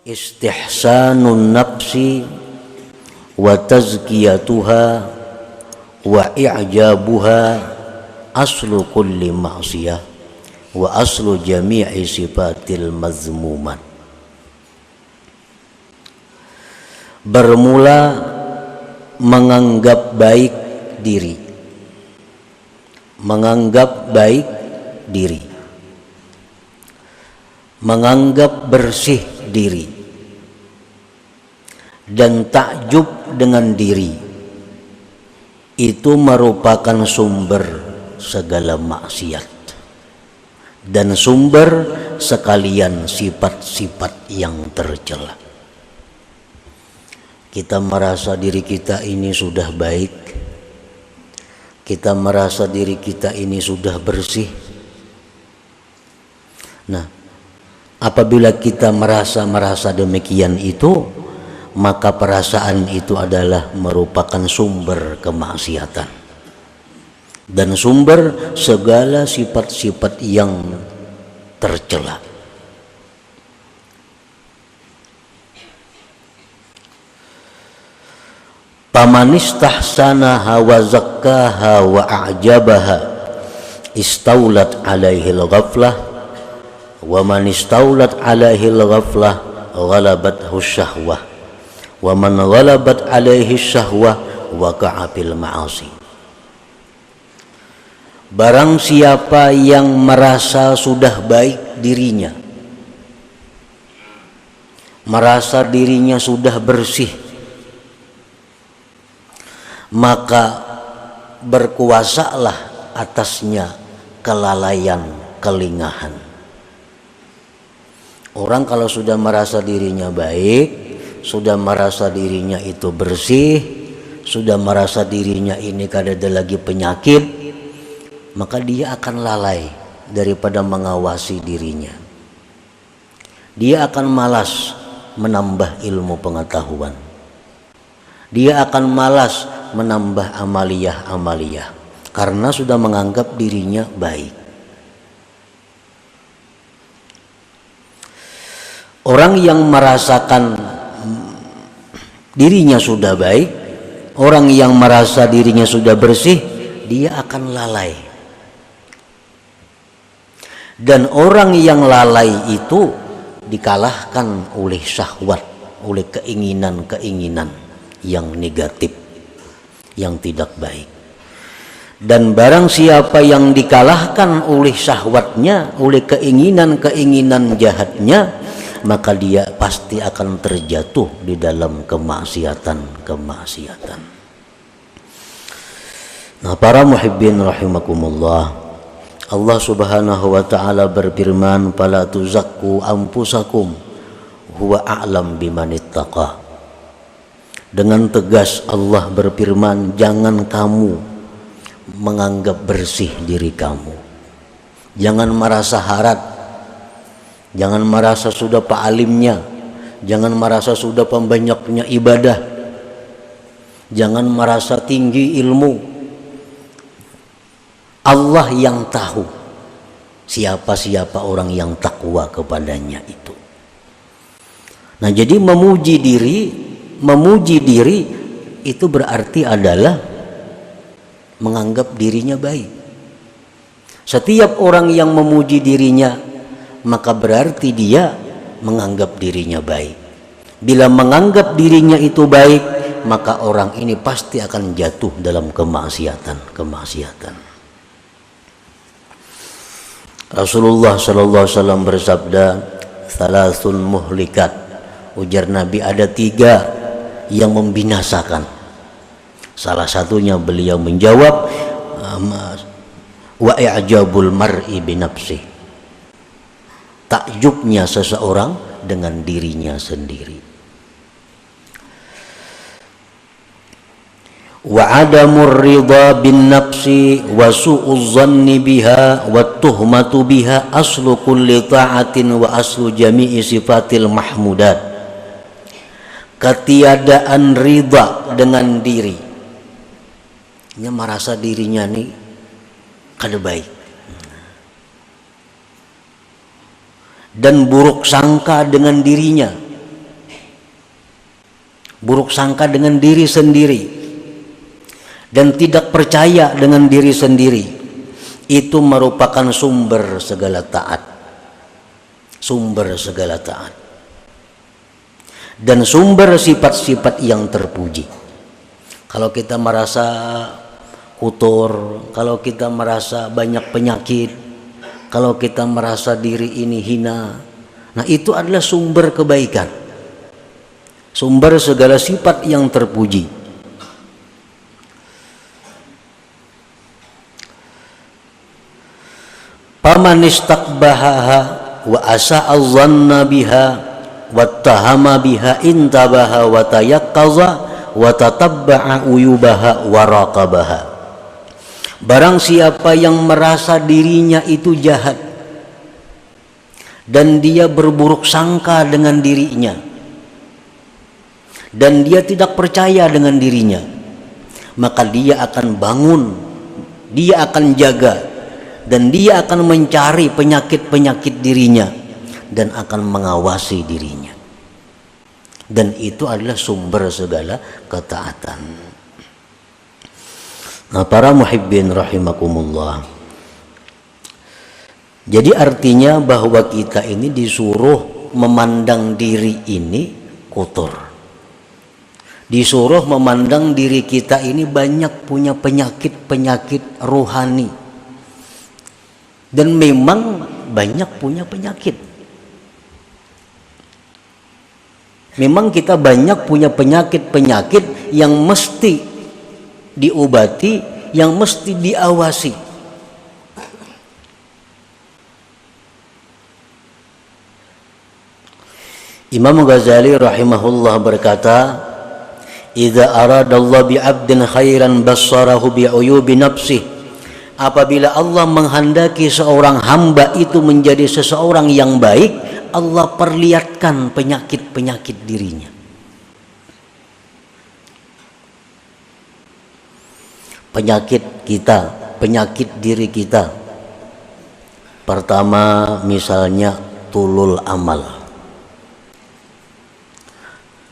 istihsanun nafsi wa tazkiyatuha wa i'jabuha aslu kulli ma'siyah wa aslu jami'i sifatil mazmumat. Bermula menganggap baik diri, menganggap baik diri, menganggap bersih diri, dan takjub dengan diri, itu merupakan sumber segala maksiat dan sumber sekalian sifat-sifat yang tercela. Kita merasa diri kita ini sudah baik, kita merasa diri kita ini sudah bersih. Nah, apabila kita merasa demikian itu, maka perasaan itu adalah merupakan sumber kemaksiatan dan sumber segala sifat-sifat yang tercela. Faman istahsanaha wa zakkaha wa a'jabaha istaulat alaihi al-ghaflah wa man istaulat alaihi al-ghaflah ghalabathu syahwah wa man ghalabat alaihi syahwah waqa'a fil ma'asi. Barang siapa yang merasa sudah baik dirinya, merasa dirinya sudah bersih, maka berkuasalah atasnya kelalaian, kelingahan. Orang kalau sudah merasa dirinya baik, sudah merasa dirinya itu bersih, sudah merasa dirinya ini kada ada lagi penyakit, maka dia akan lalai daripada mengawasi dirinya. Dia akan malas menambah ilmu pengetahuan. Dia akan malas menambah amaliyah-amaliyah karena sudah menganggap dirinya baik. Orang yang merasakan dirinya sudah baik, orang yang merasa dirinya sudah bersih, dia akan lalai. Dan orang yang lalai itu dikalahkan oleh syahwat, oleh keinginan-keinginan yang negatif, yang tidak baik. Dan barang siapa yang dikalahkan oleh syahwatnya, oleh keinginan-keinginan jahatnya, maka dia pasti akan terjatuh di dalam kemaksiatan. Nah, para muhibbin rahimakumullah, Allah Subhanahu wa ta'ala berfirman, fala tuzakku anfusakum huwa a'lam bimanittaqa. Dengan tegas Allah berfirman, jangan kamu menganggap bersih diri kamu. Jangan merasa harat, jangan merasa sudah pa'alimnya, jangan merasa sudah pembanyaknya ibadah, jangan merasa tinggi ilmu. Allah yang tahu siapa-siapa orang yang takwa kepadanya itu. Nah, jadi memuji diri itu berarti adalah menganggap dirinya baik. Setiap orang yang memuji dirinya, maka berarti dia menganggap dirinya baik. Bila menganggap dirinya itu baik, maka orang ini pasti akan jatuh dalam kemaksiatan. Rasulullah sallallahu alaihi wasallam bersabda, "Salasun muhlikat." Ujar Nabi, ada 3 yang membinasakan. Salah satunya beliau menjawab, wa i'jabul mar'i binafsih. Takjubnya seseorang dengan dirinya sendiri. Wa adamur ridha bin nafsi wa su'uz zanni biha wa tuhmatu biha aslu kulli ta'atin wa aslu jami'i sifatil mahmudat. Ketiadaan ridha dengan diri, dia merasa dirinya nih kada baik, dan buruk sangka dengan dirinya, buruk sangka dengan diri sendiri, dan tidak percaya dengan diri sendiri, itu merupakan sumber segala taat, sumber segala taat, dan sumber sifat-sifat yang terpuji. Kalau kita merasa kotor, kalau kita merasa banyak penyakit, kalau kita merasa diri ini hina, nah itu adalah sumber kebaikan, sumber segala sifat yang terpuji. Faman istaqbahaha wa asa'al dhanna biha wattahama biha intabaha wa tayaqqaza wa tatabba'a uyubaha wa raqabaha. Barang siapa yang merasa dirinya itu jahat dan dia berburuk sangka dengan dirinya, dan dia tidak percaya dengan dirinya, maka dia akan bangun, dia akan jaga, dan dia akan mencari penyakit-penyakit dirinya dan akan mengawasi dirinya. Dan itu adalah sumber segala ketaatan. Nah, para muhibbin rahimakumullah, jadi artinya bahwa kita ini disuruh memandang diri ini kotor, disuruh memandang diri kita ini banyak punya penyakit-penyakit rohani, dan memang banyak punya penyakit. Memang kita banyak punya penyakit-penyakit yang mesti diobati, yang mesti diawasi. Imam Ghazali rahimahullah berkata, "Idza aradallahu bi'abdin khairan bassarahu bi'uyubi nafsih." Apabila Allah menghendaki seorang hamba itu menjadi seseorang yang baik, Allah perlihatkan penyakit-penyakit dirinya. Penyakit kita, penyakit diri kita. Pertama, misalnya tulul amal.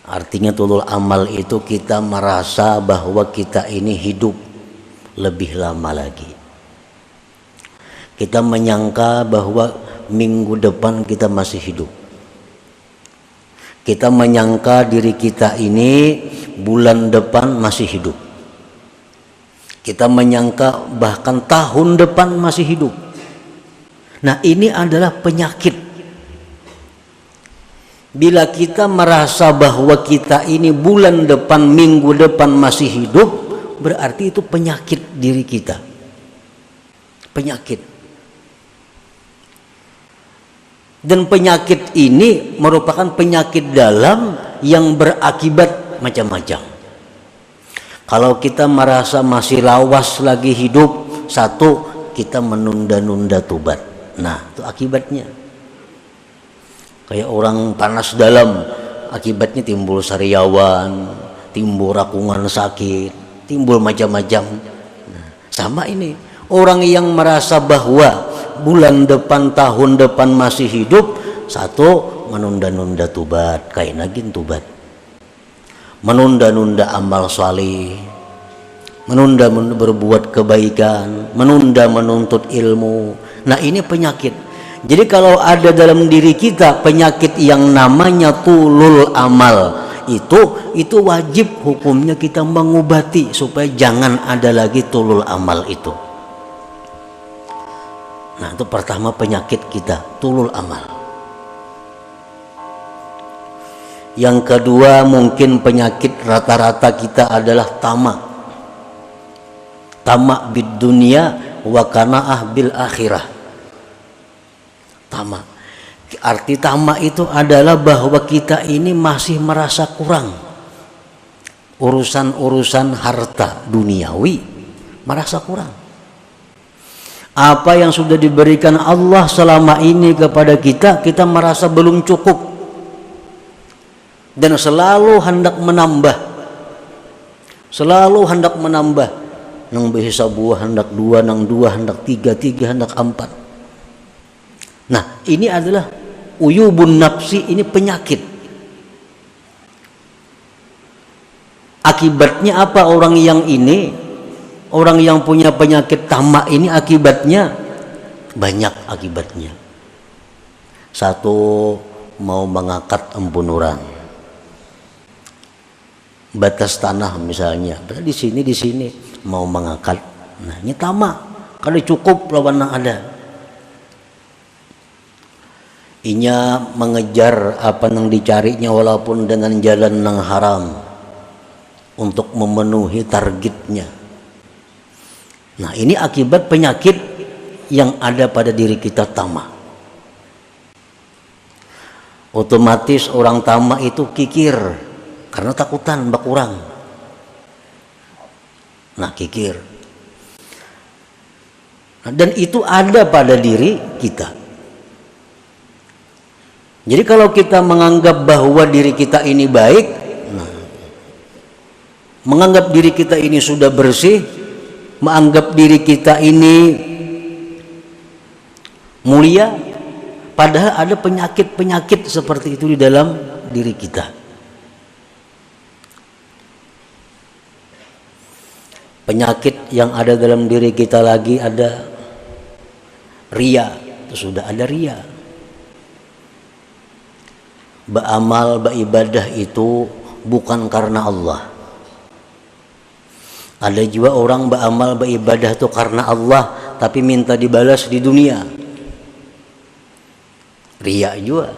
Artinya tulul amal itu kita merasa bahwa kita ini hidup lebih lama lagi. Kita menyangka bahwa minggu depan kita masih hidup. Kita menyangka diri kita ini bulan depan masih hidup. Kita menyangka bahkan tahun depan masih hidup. Nah, ini adalah penyakit. Bila kita merasa bahwa kita ini bulan depan, minggu depan masih hidup, berarti itu penyakit diri kita. Penyakit. Dan penyakit ini merupakan penyakit dalam yang berakibat macam-macam. Kalau kita merasa masih lawas lagi hidup, satu, kita menunda-nunda tobat. Nah, itu akibatnya. Kayak orang panas dalam, akibatnya timbul sariawan, timbul rakungan sakit, timbul macam-macam. Nah, sama ini, orang yang merasa bahwa bulan depan, tahun depan masih hidup, satu, menunda-nunda tobat, kain lagi tobat, menunda-nunda amal salih, menunda berbuat kebaikan, menunda menuntut ilmu. Nah, ini penyakit. Jadi kalau ada dalam diri kita penyakit yang namanya tulul amal, itu wajib hukumnya kita mengobati supaya jangan ada lagi tulul amal itu. Nah, itu pertama penyakit kita, tulul amal. Yang kedua, mungkin penyakit rata-rata kita adalah tamak. Tamak bid dunia wa qanaah bil akhirah. Tamak. Arti tamak itu adalah bahwa kita ini masih merasa kurang. Urusan-urusan harta duniawi merasa kurang. Apa yang sudah diberikan Allah selama ini kepada kita, kita merasa belum cukup. Dan selalu hendak menambah. Selalu hendak menambah. Nang bisa buah hendak dua, nang dua hendak tiga, tiga hendak empat. Nah, ini adalah uyubun nafsi, ini penyakit. Akibatnya apa orang yang ini, orang yang punya penyakit tamak ini akibatnya banyak akibatnya. Satu, mau mengangkat embun orang. Batas tanah misalnya, di sini mau mengangkat. Nah, ini tamak. Kalau cukup lawan yang ada. Inya mengejar apa yang dicarinya walaupun dengan jalan yang haram untuk memenuhi targetnya. Nah, ini akibat penyakit yang ada pada diri kita, tamak. Otomatis orang tamak itu kikir karena takutan bakurang. Nah, kikir. Nah, dan itu ada pada diri kita. Jadi kalau kita menganggap bahwa diri kita ini baik, nah, menganggap diri kita ini sudah bersih, menganggap diri kita ini mulia, padahal ada penyakit-penyakit seperti itu di dalam diri kita. Penyakit yang ada dalam diri kita lagi ada ria, itu sudah ada ria. Beramal, beribadah itu bukan karena Allah. Ada juga orang beramal, beribadah itu karena Allah, tapi minta dibalas di dunia. Riya juga.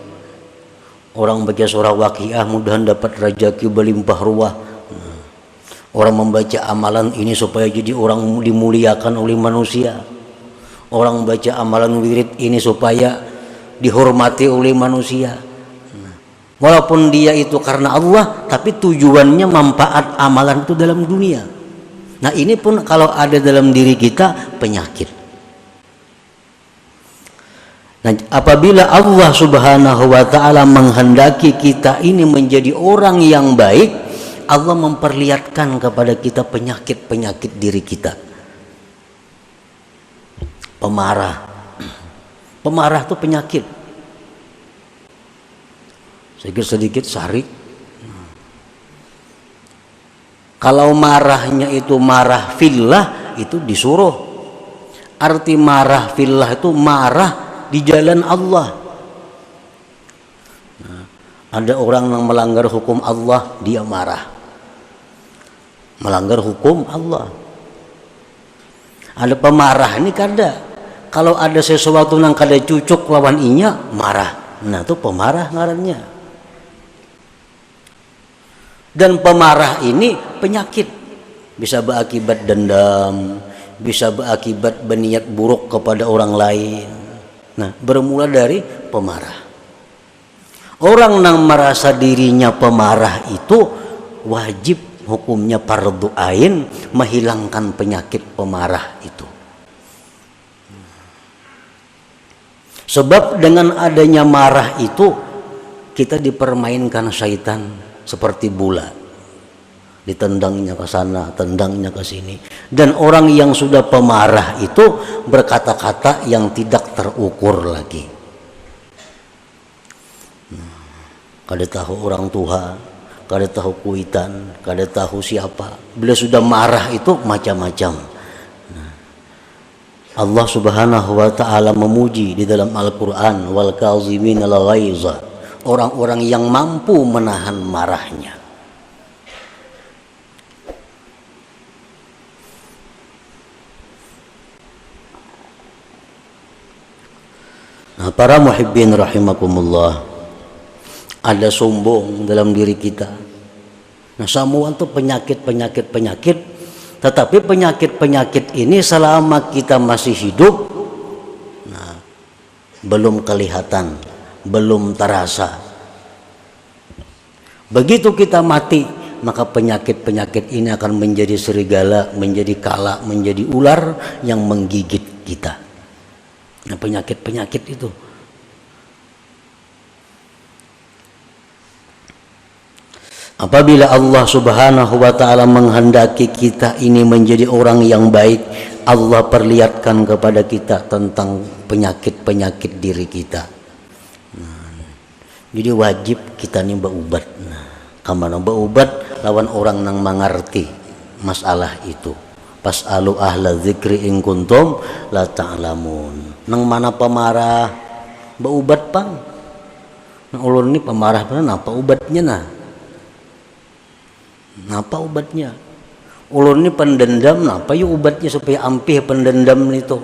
Orang baca surah Waqiah mudahan dapat rezeki berlimpah ruah. Orang membaca amalan ini supaya jadi orang dimuliakan oleh manusia. Orang baca amalan wirid ini supaya dihormati oleh manusia. Walaupun dia itu karena Allah, tapi tujuannya manfaat amalan itu dalam dunia. Nah, ini pun kalau ada dalam diri kita penyakit. Nah, apabila Allah Subhanahu wa ta'ala menghendaki kita ini menjadi orang yang baik, Allah memperlihatkan kepada kita penyakit-penyakit diri kita. Pemarah. Pemarah itu penyakit. Sedikit sarik. Kalau marahnya itu marah fillah, itu disuruh. Arti marah fillah itu marah di jalan Allah. Nah, ada orang yang melanggar hukum Allah, dia marah. Melanggar hukum Allah. Ada pemarah ini kada. Kalau ada sesuatu yang kada cucuk lawan inya, marah. Nah, itu pemarah ngarannya. Dan pemarah ini penyakit, bisa berakibat dendam, bisa berakibat berniat buruk kepada orang lain. Nah, bermula dari pemarah. Orang yang merasa dirinya pemarah itu wajib hukumnya fardu ain menghilangkan penyakit pemarah itu. Sebab dengan adanya marah itu kita dipermainkan syaitan. Seperti bola, ditendangnya ke sana, tendangnya ke sini. Dan orang yang sudah pemarah itu berkata-kata yang tidak terukur lagi. Kada tahu orang tua, kada tahu kuitan, kada tahu siapa. Bila sudah marah itu macam-macam. Allah Subhanahu wa ta'ala memuji di dalam Al-Quran, wal kazimin al-ghaiza, orang-orang yang mampu menahan marahnya. Nah, para muhibbin rahimakumullah, ada sombong dalam diri kita. Nah, semua itu penyakit, tetapi penyakit ini selama kita masih hidup, nah, belum kelihatan, belum terasa. Begitu kita mati, maka penyakit ini akan menjadi serigala, menjadi kala, menjadi ular yang menggigit kita. Nah, penyakit itu. Apabila Allah Subhanahu wa ta'ala menghendaki kita ini menjadi orang yang baik, Allah perlihatkan kepada kita tentang penyakit diri kita. Jadi wajib kita nih berubat. Nah, kamana berubat lawan orang nang mengerti masalah itu. Pas'alu ahla dzikri in kuntum la ta'lamun. Nang mana pemarah baubat pang. Nang ulun ni pemarah pang napa ubatnya nah? Napa ubatnya? Ulun ni pendendam napa yuk ubatnya supaya ampih pendendam itu?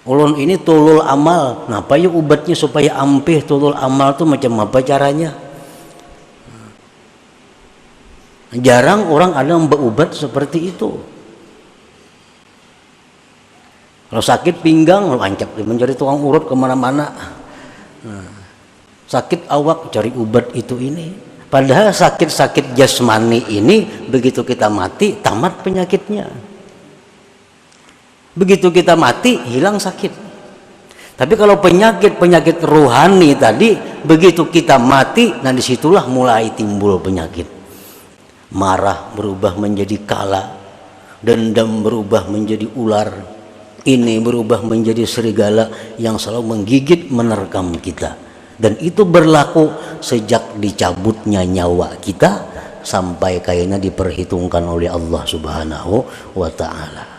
Ulun ini tulul amal, napa yuk ubatnya supaya ampih tulul amal tuh macam apa caranya? Jarang orang ada yang berubat seperti itu. Kalau sakit pinggang, lancap mencari tukang urut kemana-mana. Sakit awak cari ubat itu ini. Padahal sakit-sakit jasmani ini begitu kita mati tamat penyakitnya. Begitu kita mati hilang sakit. Tapi kalau penyakit rohani tadi begitu kita mati, nah disitulah mulai timbul penyakit. Marah berubah menjadi kala, dendam berubah menjadi ular, ini berubah menjadi serigala yang selalu menggigit menerkam kita. Dan itu berlaku sejak dicabutnya nyawa kita sampai kayaknya diperhitungkan oleh Allah Subhanahu wa ta'ala.